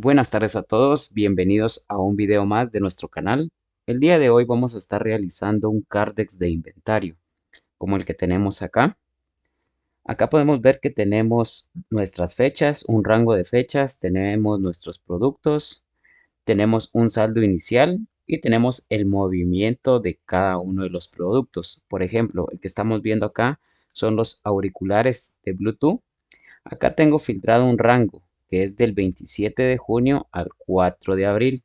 Buenas tardes a todos, bienvenidos a un video más de nuestro canal. El día de hoy vamos a estar realizando un Cardex de inventario, como el que tenemos acá. Acá podemos ver que tenemos nuestras fechas, un rango de fechas, tenemos nuestros productos, tenemos un saldo inicial y tenemos el movimiento de cada uno de los productos. Por ejemplo, el que estamos viendo acá son los auriculares de Bluetooth. Acá tengo filtrado un rango que es del 27 de junio al 4 de abril.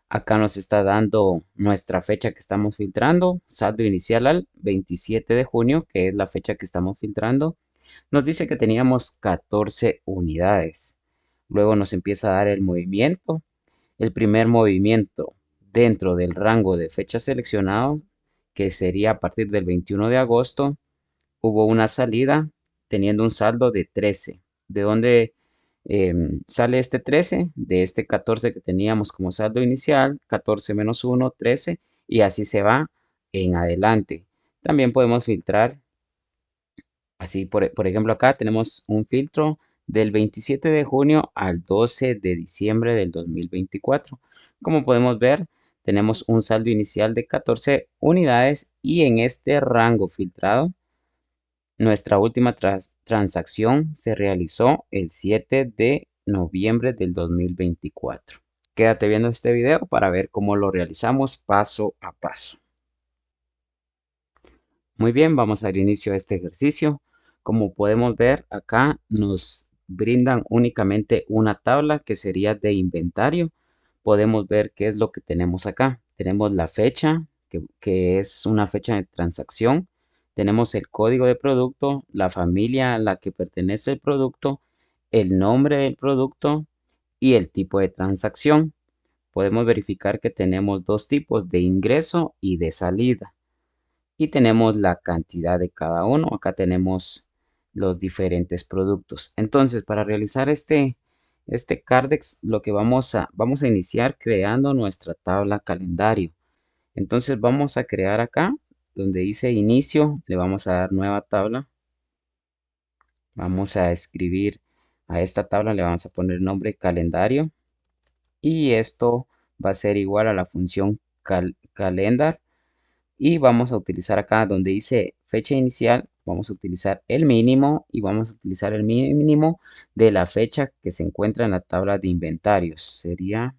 Acá nos está dando nuestra fecha que estamos filtrando, saldo inicial al 27 de junio, que es la fecha que estamos filtrando. Nos dice que teníamos 14 unidades. Luego nos empieza a dar el movimiento. El primer movimiento dentro del rango de fecha seleccionado, que sería a partir del 21 de agosto, hubo una salida teniendo un saldo de 13. ¿De dónde sale este 13? De este 14 que teníamos como saldo inicial, 14 menos 1, 13, y así se va en adelante. También podemos filtrar, así por ejemplo acá tenemos un filtro del 27 de junio al 12 de diciembre del 2024. Como podemos ver, tenemos un saldo inicial de 14 unidades y en este rango filtrado nuestra última transacción se realizó el 7 de noviembre del 2024. Quédate viendo este video para ver cómo lo realizamos paso a paso. Muy bien, vamos a dar inicio a este ejercicio. Como podemos ver, acá nos brindan únicamente una tabla que sería de inventario. Podemos ver qué es lo que tenemos acá. Tenemos la fecha, que es una fecha de transacción. Tenemos el código de producto, la familia a la que pertenece el producto, el nombre del producto y el tipo de transacción. Podemos verificar que tenemos dos tipos de ingreso y de salida y tenemos la cantidad de cada uno. Acá tenemos los diferentes productos. Entonces, para realizar este Cardex, lo que vamos a iniciar creando nuestra tabla calendario. Entonces, vamos a crear acá, donde dice inicio, le vamos a dar nueva tabla. Vamos a escribir a esta tabla, le vamos a poner nombre calendario. Y esto va a ser igual a la función calendar. Y vamos a utilizar acá donde dice fecha inicial, vamos a utilizar el mínimo y vamos a utilizar el mínimo de la fecha que se encuentra en la tabla de inventarios. Sería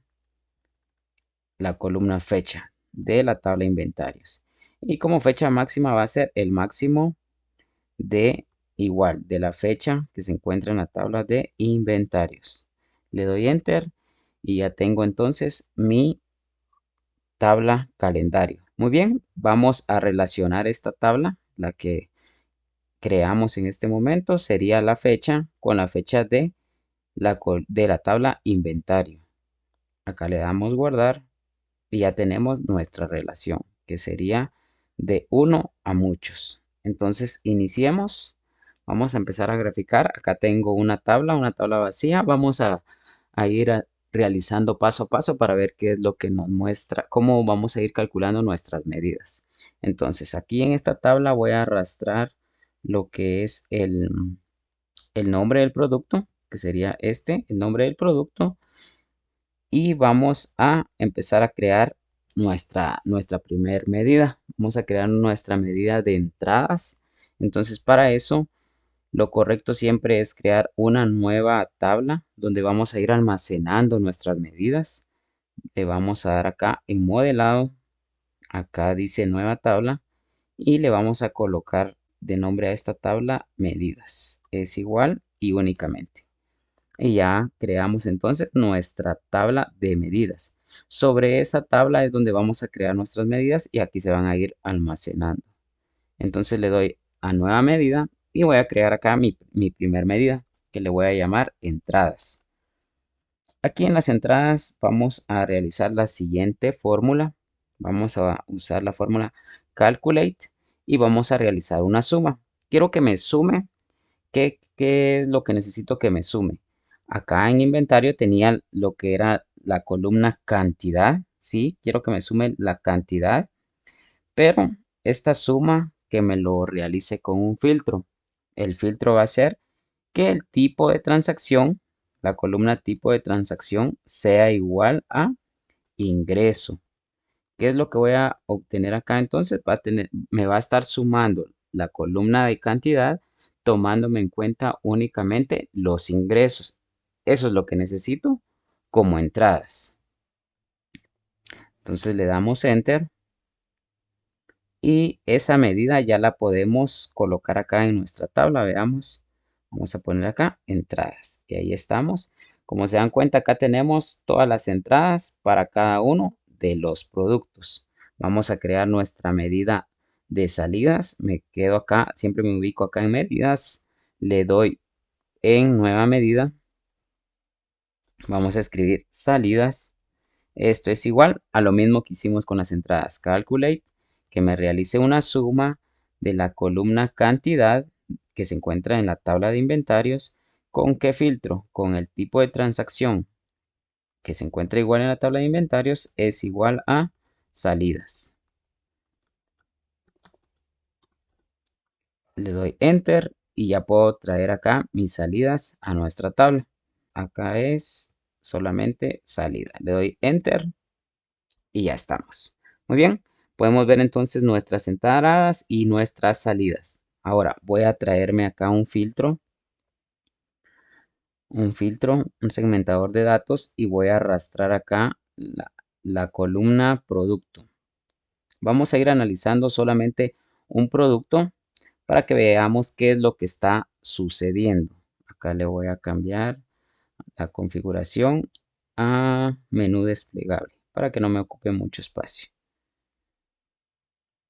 la columna fecha de la tabla de inventarios. Y como fecha máxima va a ser el máximo de igual de la fecha que se encuentra en la tabla de inventarios. Le doy enter y ya tengo entonces mi tabla calendario. Muy bien, vamos a relacionar esta tabla, la que creamos en este momento sería la fecha con la fecha de la tabla inventario. Acá le damos guardar y ya tenemos nuestra relación, que sería de uno a muchos. Entonces iniciemos. Vamos a empezar a graficar. Acá tengo una tabla vacía. Vamos a ir realizando paso a paso para ver qué es lo que nos muestra, cómo vamos a ir calculando nuestras medidas. Entonces aquí en esta tabla voy a arrastrar lo que es el nombre del producto, que sería este, el nombre del producto, y vamos a empezar a crear nuestra primer medida. Vamos a crear nuestra medida de entradas. Entonces, para eso, lo correcto siempre es crear una nueva tabla donde vamos a ir almacenando nuestras medidas. Le vamos a dar acá en modelado. Acá dice nueva tabla y le vamos a colocar de nombre a esta tabla medidas. Es igual y únicamente. Y ya creamos entonces nuestra tabla de medidas. Sobre esa tabla es donde vamos a crear nuestras medidas y aquí se van a ir almacenando. Entonces le doy a nueva medida y voy a crear acá mi primer medida que le voy a llamar entradas. Aquí en las entradas vamos a realizar la siguiente fórmula. Vamos a usar la fórmula calculate y vamos a realizar una suma. Quiero que me sume. ¿Qué es lo que necesito que me sume? Acá en inventario tenía lo que era la columna cantidad, ¿sí? Quiero que me sume la cantidad, pero esta suma que me lo realice con un filtro. El filtro va a ser que el tipo de transacción la columna tipo de transacción sea igual a ingreso. ¿Qué es lo que voy a obtener acá? Entonces me va a estar sumando la columna de cantidad, tomándome en cuenta únicamente los ingresos. Eso es lo que necesito como entradas. Entonces le damos Enter y esa medida ya la podemos colocar acá en nuestra tabla. Veamos, vamos a poner acá entradas y ahí estamos. Como se dan cuenta, acá tenemos todas las entradas para cada uno de los productos. Vamos a crear nuestra medida de salidas. Me quedo acá, siempre me ubico acá en medidas, le doy en nueva medida. Vamos a escribir salidas. Esto es igual a lo mismo que hicimos con las entradas. Calculate, que me realice una suma de la columna cantidad que se encuentra en la tabla de inventarios. ¿Con qué filtro? Con el tipo de transacción que se encuentra igual en la tabla de inventarios es igual a salidas. Le doy Enter y ya puedo traer acá mis salidas a nuestra tabla. Acá es solamente salida. Le doy Enter y ya estamos. Muy bien, podemos ver entonces nuestras entradas y nuestras salidas. Ahora voy a traerme acá un segmentador de datos y voy a arrastrar acá la columna producto. Vamos a ir analizando solamente un producto para que veamos qué es lo que está sucediendo. Acá le voy a cambiar la configuración a menú desplegable para que no me ocupe mucho espacio.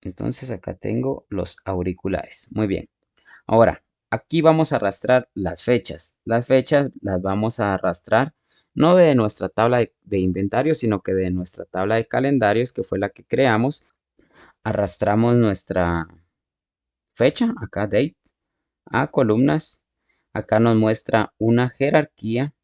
Entonces acá tengo los auriculares. Muy bien. Ahora, aquí vamos a arrastrar las fechas. Las fechas las vamos a arrastrar no de nuestra tabla de inventario, sino que de nuestra tabla de calendarios, que fue la que creamos. Arrastramos nuestra fecha, acá date, a columnas. Acá nos muestra una jerarquía.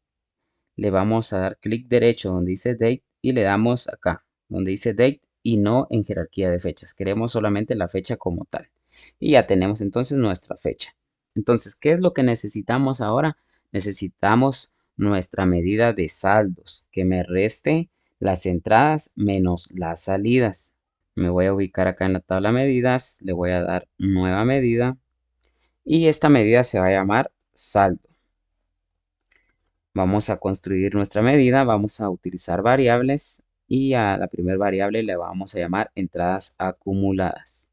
Le vamos a dar clic derecho donde dice date y le damos acá donde dice date y no en jerarquía de fechas. Queremos solamente la fecha como tal. Y ya tenemos entonces nuestra fecha. Entonces, ¿qué es lo que necesitamos ahora? Necesitamos nuestra medida de saldos, que me reste las entradas menos las salidas. Me voy a ubicar acá en la tabla medidas, le voy a dar nueva medida y esta medida se va a llamar saldo. Vamos a construir nuestra medida, vamos a utilizar variables y a la primera variable le vamos a llamar entradas acumuladas.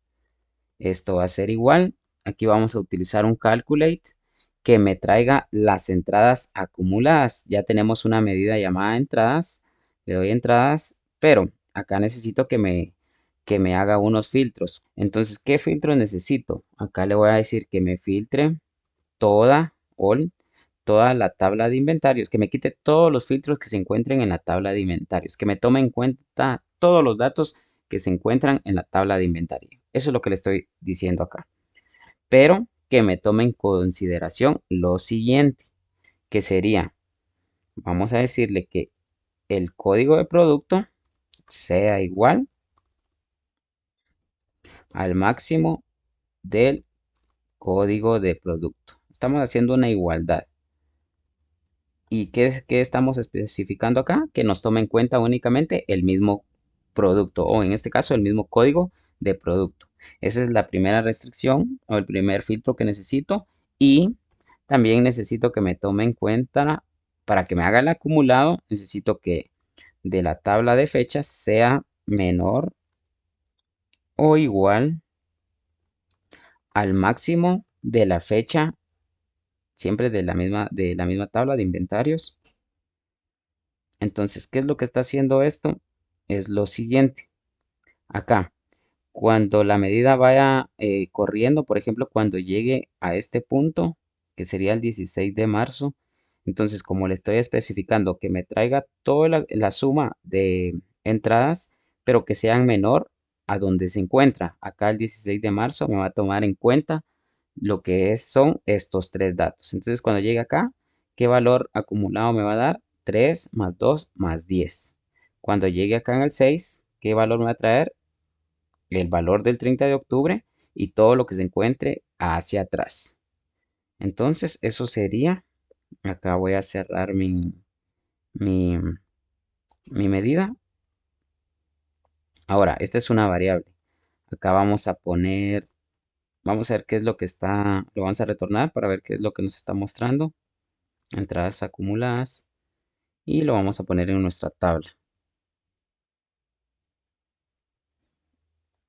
Esto va a ser igual, aquí vamos a utilizar un calculate que me traiga las entradas acumuladas. Ya tenemos una medida llamada entradas, le doy entradas, pero acá necesito que me haga unos filtros. Entonces, ¿qué filtros necesito? Acá le voy a decir que me filtre toda la tabla de inventarios, que me quite todos los filtros que se encuentren en la tabla de inventarios, que me tome en cuenta todos los datos que se encuentran en la tabla de inventario. Eso es lo que le estoy diciendo acá. Pero que me tome en consideración lo siguiente, que sería, vamos a decirle que el código de producto sea igual al máximo del código de producto. Estamos haciendo una igualdad. ¿Y qué estamos especificando acá? Que nos tome en cuenta únicamente el mismo producto o en este caso el mismo código de producto. Esa es la primera restricción o el primer filtro que necesito y también necesito que me tome en cuenta para que me haga el acumulado, necesito que de la tabla de fechas sea menor o igual al máximo de la fecha, siempre de la misma tabla de inventarios. Entonces, ¿qué es lo que está haciendo esto? Es lo siguiente. Acá, cuando la medida vaya corriendo, por ejemplo, cuando llegue a este punto, que sería el 16 de marzo, entonces como le estoy especificando que me traiga toda la suma de entradas, pero que sean menor a donde se encuentra. Acá el 16 de marzo me va a tomar en cuenta lo que son estos tres datos. Entonces, cuando llegue acá, ¿qué valor acumulado me va a dar? 3 más 2 más 10. Cuando llegue acá en el 6, ¿qué valor me va a traer? El valor del 30 de octubre y todo lo que se encuentre hacia atrás. Entonces, eso sería Acá voy a cerrar mi, mi medida. Ahora, esta es una variable. Acá vamos a poner, vamos a ver qué es lo que está, lo vamos a retornar para ver qué es lo que nos está mostrando. Entradas acumuladas y lo vamos a poner en nuestra tabla.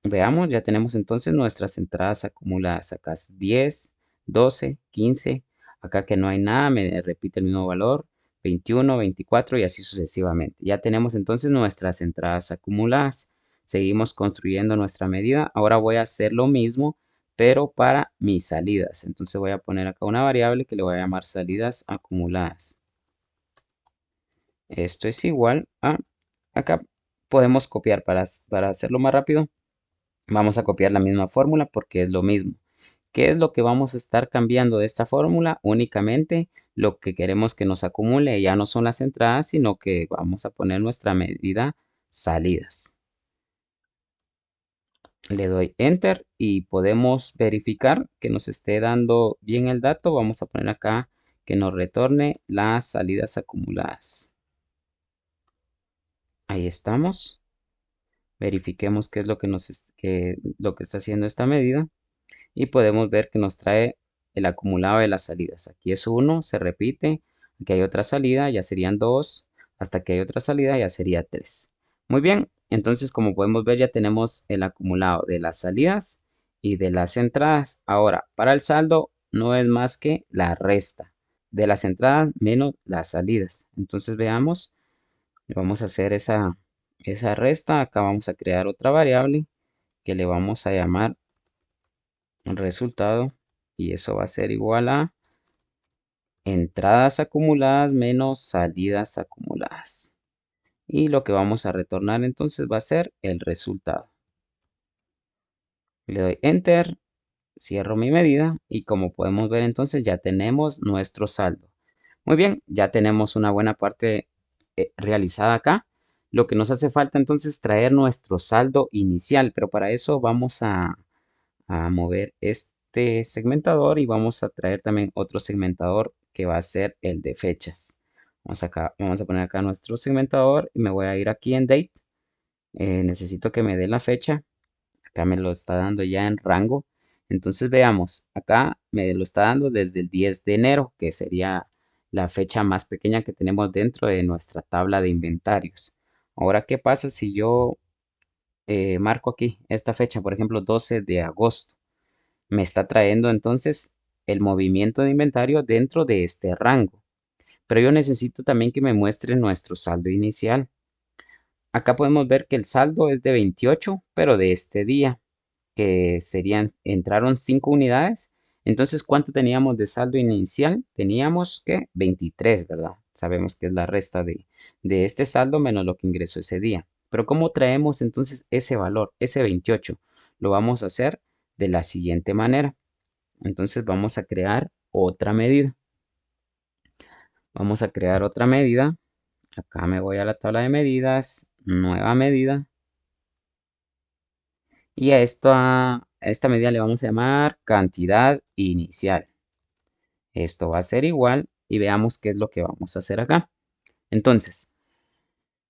Veamos, ya tenemos entonces nuestras entradas acumuladas. Acá es 10, 12, 15. Acá que no hay nada, me repite el mismo valor. 21, 24 y así sucesivamente. Ya tenemos entonces nuestras entradas acumuladas. Seguimos construyendo nuestra medida. Ahora voy a hacer lo mismo, pero para mis salidas. Entonces voy a poner acá una variable que le voy a llamar salidas acumuladas. Esto es igual a, acá podemos copiar para hacerlo más rápido. Vamos a copiar la misma fórmula porque es lo mismo. ¿Qué es lo que vamos a estar cambiando de esta fórmula? Únicamente lo que queremos que nos acumule ya no son las entradas, sino que vamos a poner nuestra medida salidas. Le doy Enter y podemos verificar que nos esté dando bien el dato. Vamos a poner acá que nos retorne las salidas acumuladas. Ahí estamos. Verifiquemos qué es lo que lo que está haciendo esta medida. Y podemos ver que nos trae el acumulado de las salidas. Aquí es 1, se repite. Aquí hay otra salida, ya serían 2. Hasta que hay otra salida, ya sería 3. Muy bien, entonces como podemos ver ya tenemos el acumulado de las salidas y de las entradas. Ahora, para el saldo no es más que la resta de las entradas menos las salidas. Entonces veamos, vamos a hacer esa resta. Acá vamos a crear otra variable que le vamos a llamar resultado y eso va a ser igual a entradas acumuladas menos salidas acumuladas. Y lo que vamos a retornar entonces va a ser el resultado. Le doy Enter, cierro mi medida y como podemos ver entonces ya tenemos nuestro saldo. Muy bien, ya tenemos una buena parte realizada acá. Lo que nos hace falta entonces es traer nuestro saldo inicial, pero para eso vamos a mover este segmentador y vamos a traer también otro segmentador que va a ser el de fechas. Vamos a poner acá nuestro segmentador y me voy a ir aquí en Date. Necesito que me dé la fecha. Acá me lo está dando ya en rango. Entonces veamos, acá me lo está dando desde el 10 de enero, que sería la fecha más pequeña que tenemos dentro de nuestra tabla de inventarios. Ahora, ¿qué pasa si yo marco aquí esta fecha, por ejemplo, 12 de agosto? Me está trayendo entonces el movimiento de inventario dentro de este rango. Pero yo necesito también que me muestre nuestro saldo inicial. Acá podemos ver que el saldo es de 28, pero de este día, que serían, entraron 5 unidades. Entonces, ¿cuánto teníamos de saldo inicial? Teníamos que 23, ¿verdad? Sabemos que es la resta de este saldo menos lo que ingresó ese día. Pero ¿cómo traemos entonces ese valor, ese 28? Lo vamos a hacer de la siguiente manera. Entonces vamos a crear otra medida. Vamos a crear otra medida. Acá me voy a la tabla de medidas, nueva medida. Y a esta medida le vamos a llamar cantidad inicial. Esto va a ser igual y veamos qué es lo que vamos a hacer acá. Entonces,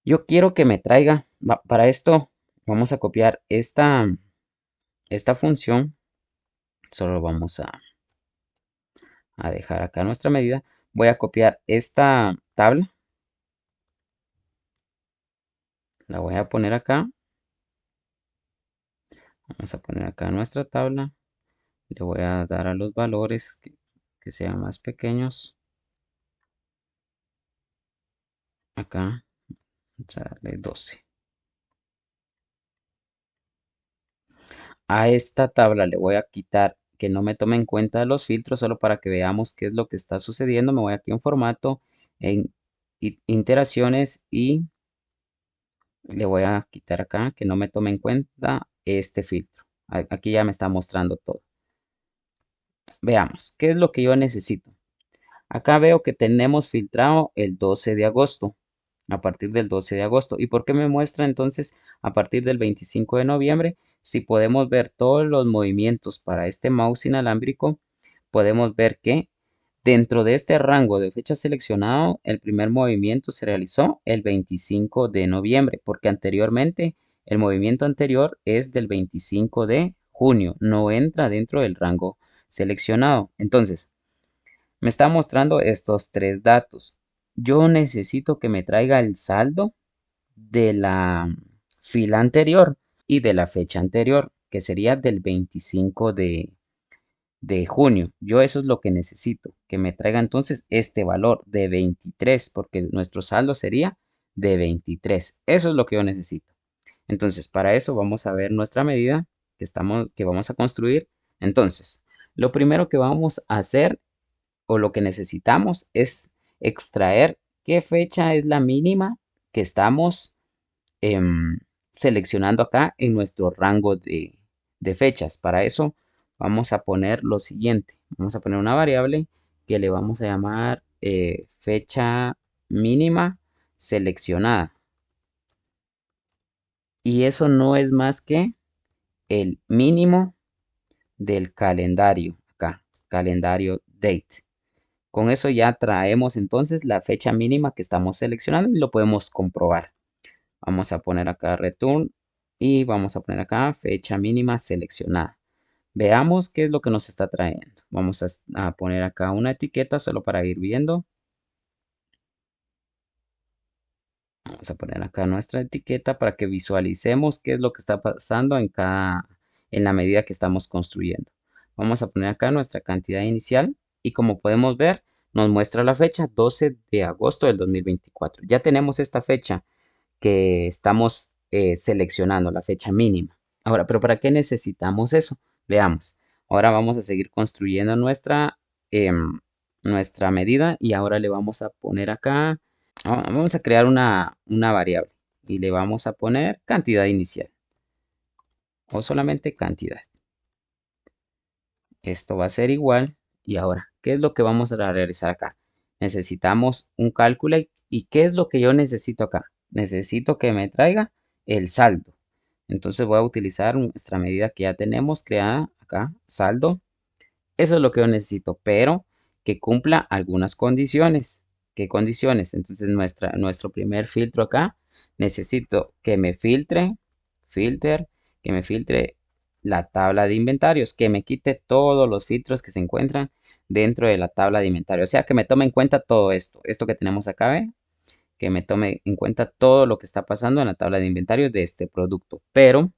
yo quiero que me traiga, para esto vamos a copiar esta función. Solo vamos a dejar acá nuestra medida. Voy a copiar esta tabla. La voy a poner acá. Vamos a poner acá nuestra tabla. Le voy a dar a los valores que sean más pequeños. Acá, vamos a darle 12. A esta tabla le voy a quitar que no me tome en cuenta los filtros, solo para que veamos qué es lo que está sucediendo. Me voy aquí en formato, en iteraciones y le voy a quitar acá que no me tome en cuenta este filtro. Aquí ya me está mostrando todo. Veamos, ¿qué es lo que yo necesito? Acá veo que tenemos filtrado el 12 de agosto, a partir del 12 de agosto. ¿Y por qué me muestra entonces a partir del 25 de noviembre? Si podemos ver todos los movimientos para este mouse inalámbrico, podemos ver que Dentro de este rango de fecha seleccionado, el primer movimiento se realizó el 25 de noviembre, porque anteriormente el movimiento anterior es del 25 de junio, no entra dentro del rango seleccionado. Entonces, me está mostrando estos tres datos. Yo necesito que me traiga el saldo de la fila anterior y de la fecha anterior, que sería del 25 de junio. Yo eso es lo que necesito, que me traiga entonces este valor de 23, porque nuestro saldo sería de 23. Eso es lo que yo necesito. Entonces, para eso vamos a ver nuestra medida que vamos a construir. Entonces, lo primero que vamos a hacer o lo que necesitamos es extraer qué fecha es la mínima que estamos em, seleccionando acá en nuestro rango de fechas. Para eso vamos a poner lo siguiente. Vamos a poner una variable que le vamos a llamar fecha mínima seleccionada. Y eso no es más que el mínimo del calendario acá, calendario date. Con eso ya traemos entonces la fecha mínima que estamos seleccionando y lo podemos comprobar. Vamos a poner acá return y vamos a poner acá fecha mínima seleccionada. Veamos qué es lo que nos está trayendo. Vamos a poner acá una etiqueta solo para ir viendo. Vamos a poner acá nuestra etiqueta para que visualicemos qué es lo que está pasando en la medida que estamos construyendo. Vamos a poner acá nuestra cantidad inicial y como podemos ver, nos muestra la fecha 12 de agosto del 2024. Ya tenemos esta fecha que estamos seleccionando, la fecha mínima. Ahora, ¿pero para qué necesitamos eso? Veamos. Ahora vamos a seguir construyendo nuestra medida y ahora le vamos a poner acá. Vamos a crear una variable y le vamos a poner cantidad inicial o solamente cantidad. Esto va a ser igual. Y ahora, ¿qué es lo que vamos a realizar acá? Necesitamos un calculate. ¿Y qué es lo que yo necesito acá? Necesito que me traiga el saldo. Entonces voy a utilizar nuestra medida que ya tenemos creada acá, saldo. Eso es lo que yo necesito, pero que cumpla algunas condiciones. ¿Qué condiciones? Entonces nuestro primer filtro acá, necesito que me filter, que me filtre la tabla de inventarios, que me quite todos los filtros que se encuentran dentro de la tabla de inventario. O sea, que me tome en cuenta todo esto que tenemos acá, ¿ve? Que me tome en cuenta todo lo que está pasando en la tabla de inventarios de este producto, pero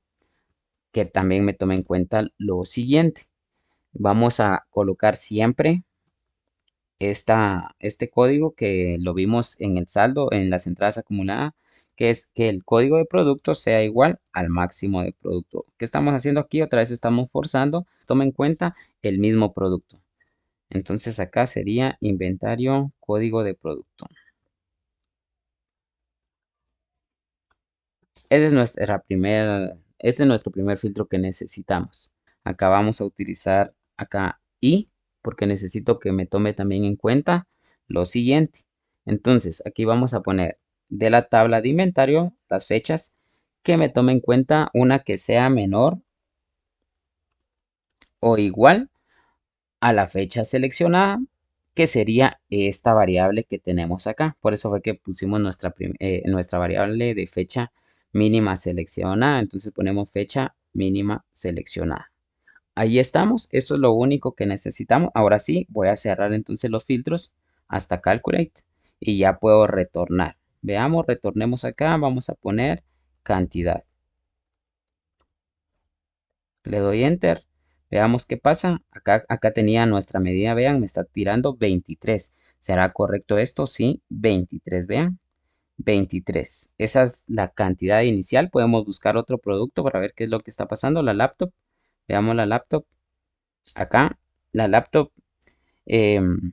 que también me tome en cuenta lo siguiente. Vamos a colocar siempre este código que lo vimos en el saldo, en las entradas acumuladas, que es que el código de producto sea igual al máximo de producto. ¿Qué estamos haciendo aquí? Otra vez estamos forzando, toma en cuenta el mismo producto. Entonces acá sería inventario código de producto. Este es nuestro primer filtro que necesitamos. Acá vamos a utilizar acá y porque necesito que me tome también en cuenta lo siguiente. Entonces, aquí vamos a poner de la tabla de inventario las fechas que me tome en cuenta una que sea menor o igual a la fecha seleccionada, que sería esta variable que tenemos acá. Por eso fue que pusimos nuestra variable de fecha mínima seleccionada. Entonces ponemos fecha mínima seleccionada. Ahí estamos, eso es lo único que necesitamos. Ahora sí, voy a cerrar entonces los filtros hasta Calculate y ya puedo retornar. Veamos, retornemos acá, vamos a poner cantidad. Le doy Enter. Veamos qué pasa. Acá tenía nuestra medida, vean, me está tirando 23. ¿Será correcto esto? Sí, 23, vean. 23. Esa es la cantidad inicial. Podemos buscar otro producto para ver qué es lo que está pasando. La laptop. Veamos la laptop. Acá, la laptop. em,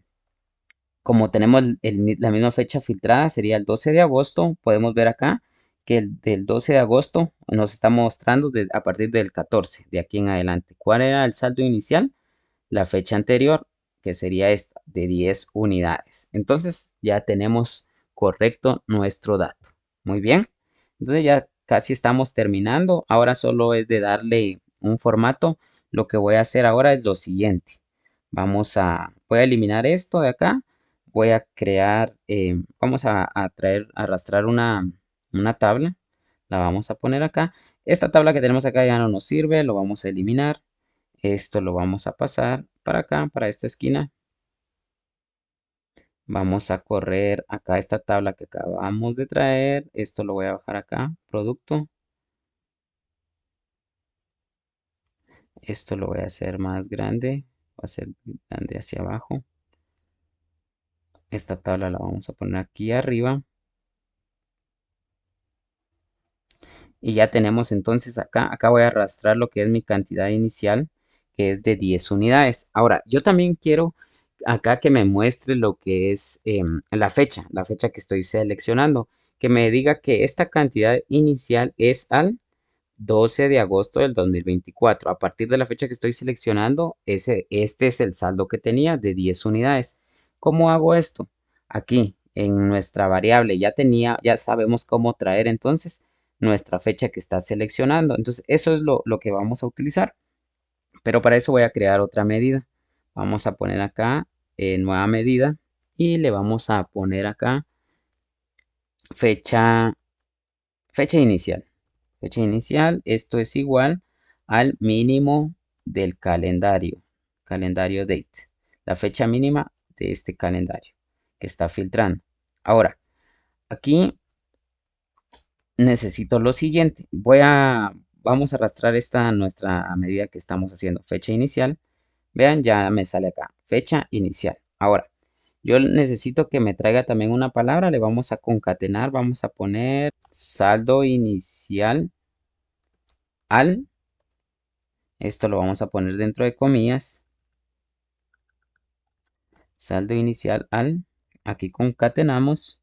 Como tenemos la misma fecha filtrada, sería el 12 de agosto. Podemos ver acá que el del 12 de agosto nos está mostrando a partir del 14, de aquí en adelante. ¿Cuál era el saldo inicial? La fecha anterior, que sería esta, de 10 unidades. Entonces ya tenemos correcto nuestro dato. Muy bien. Entonces ya casi estamos terminando. Ahora solo es de darle un formato. Lo que voy a hacer ahora es lo siguiente. Voy a eliminar esto de acá. Voy a crear, vamos a traer, a arrastrar una tabla. La vamos a poner acá. Esta tabla que tenemos acá ya no nos sirve, lo vamos a eliminar. Esto lo vamos a pasar para acá, para esta esquina. Vamos a correr acá esta tabla que acabamos de traer. Esto lo voy a bajar acá, producto. Esto lo voy a hacer más grande. Va a ser grande hacia abajo. Esta tabla la vamos a poner aquí arriba. Y ya tenemos entonces acá voy a arrastrar lo que es mi cantidad inicial, que es de 10 unidades. Ahora, yo también quiero acá que me muestre lo que es la fecha que estoy seleccionando, que me diga que esta cantidad inicial es al 12 de agosto del 2024. A partir de la fecha que estoy seleccionando, este es el saldo que tenía de 10 unidades. ¿Cómo hago esto? Aquí en nuestra variable ya sabemos cómo traer entonces nuestra fecha que está seleccionando. Entonces, eso es lo que vamos a utilizar. Pero para eso voy a crear otra medida. Vamos a poner acá nueva medida y le vamos a poner acá fecha, fecha inicial. Fecha inicial, esto es igual al mínimo del calendario, calendario date, la fecha mínima de este calendario que está filtrando. Ahora, aquí necesito lo siguiente. Vamos a arrastrar esta nuestra medida que estamos haciendo, fecha inicial. Vean, ya me sale acá, fecha inicial. Ahora, yo necesito que me traiga también una palabra, le vamos a concatenar, vamos a poner saldo inicial al. Esto lo vamos a poner dentro de comillas. Saldo inicial al. Aquí concatenamos.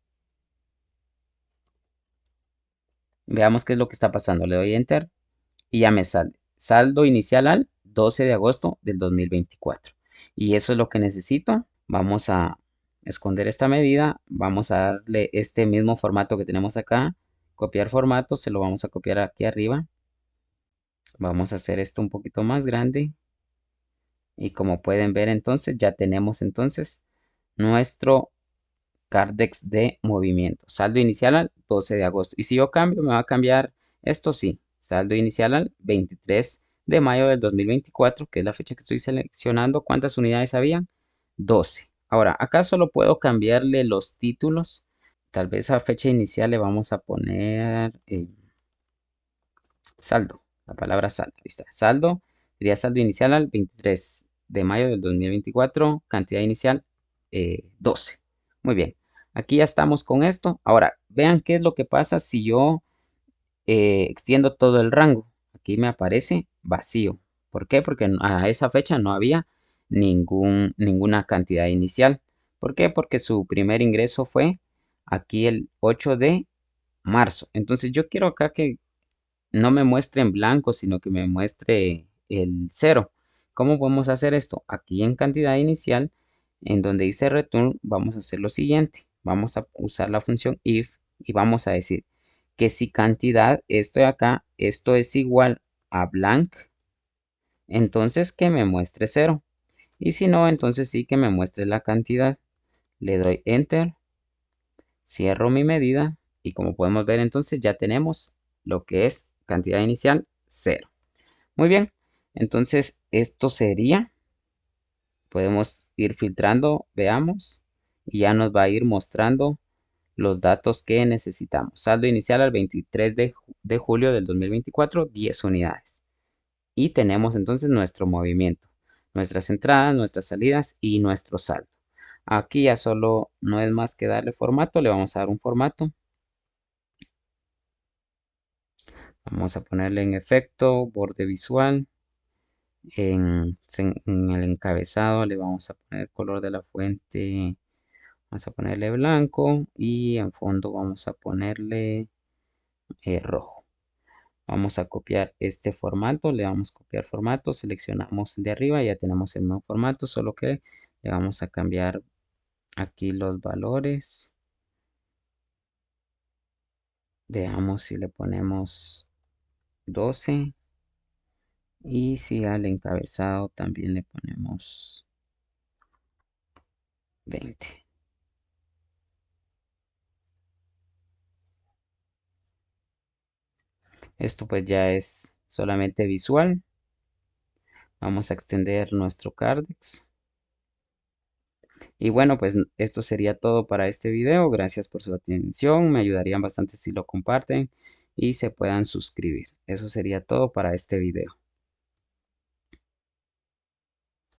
Veamos qué es lo que está pasando. Le doy enter y ya me sale. Saldo inicial al 12 de agosto del 2024. Y eso es lo que necesito. Vamos a esconder esta medida. Vamos a darle este mismo formato que tenemos acá. Copiar formato. Se lo vamos a copiar aquí arriba. Vamos a hacer esto un poquito más grande. Y como pueden ver entonces ya tenemos entonces nuestro Cardex de movimiento. Saldo inicial al 12 de agosto. Y si yo cambio, me va a cambiar esto sí. Saldo inicial al 23 de mayo del 2024, que es la fecha que estoy seleccionando. ¿Cuántas unidades habían? 12. Ahora, acá solo puedo cambiarle los títulos. Tal vez a fecha inicial le vamos a poner saldo. La palabra saldo. Ahí está. Saldo. Sería saldo inicial al 23 de mayo del 2024. Cantidad inicial 12. Muy bien. Aquí ya estamos con esto. Ahora, vean qué es lo que pasa si yo extiendo todo el rango. Aquí me aparece vacío. ¿Por qué? Porque a esa fecha no había ninguna cantidad inicial. ¿Por qué? Porque su primer ingreso fue aquí el 8 de marzo. Entonces yo quiero acá que no me muestre en blanco, sino que me muestre el cero. ¿Cómo podemos hacer esto? Aquí en cantidad inicial, en donde dice return, vamos a hacer lo siguiente. Vamos a usar la función if y vamos a decir que si cantidad, esto de acá, esto es igual a blank, entonces que me muestre cero. Y si no, entonces sí que me muestre la cantidad. Le doy enter, cierro mi medida y como podemos ver entonces ya tenemos lo que es cantidad inicial cero. Muy bien, entonces esto sería, podemos ir filtrando, veamos, y ya nos va a ir mostrando los datos que necesitamos. Saldo inicial al 23 de julio del 2024, 10 unidades. Y tenemos entonces nuestro movimiento, nuestras entradas, nuestras salidas y nuestro saldo. Aquí ya solo no es más que darle formato, le vamos a dar un formato. Vamos a ponerle en efecto, borde visual. En el encabezado le vamos a poner color de la fuente, vamos a ponerle blanco y en fondo vamos a ponerle rojo. Vamos a copiar este formato, le damos copiar formato, seleccionamos el de arriba, ya tenemos el nuevo formato, solo que le vamos a cambiar aquí los valores. Veamos si le ponemos 12 y si al encabezado también le ponemos 20. Esto pues ya es solamente visual. Vamos a extender nuestro Cardex. Y bueno, pues esto sería todo para este video. Gracias por su atención. Me ayudarían bastante si lo comparten y se puedan suscribir. Eso sería todo para este video.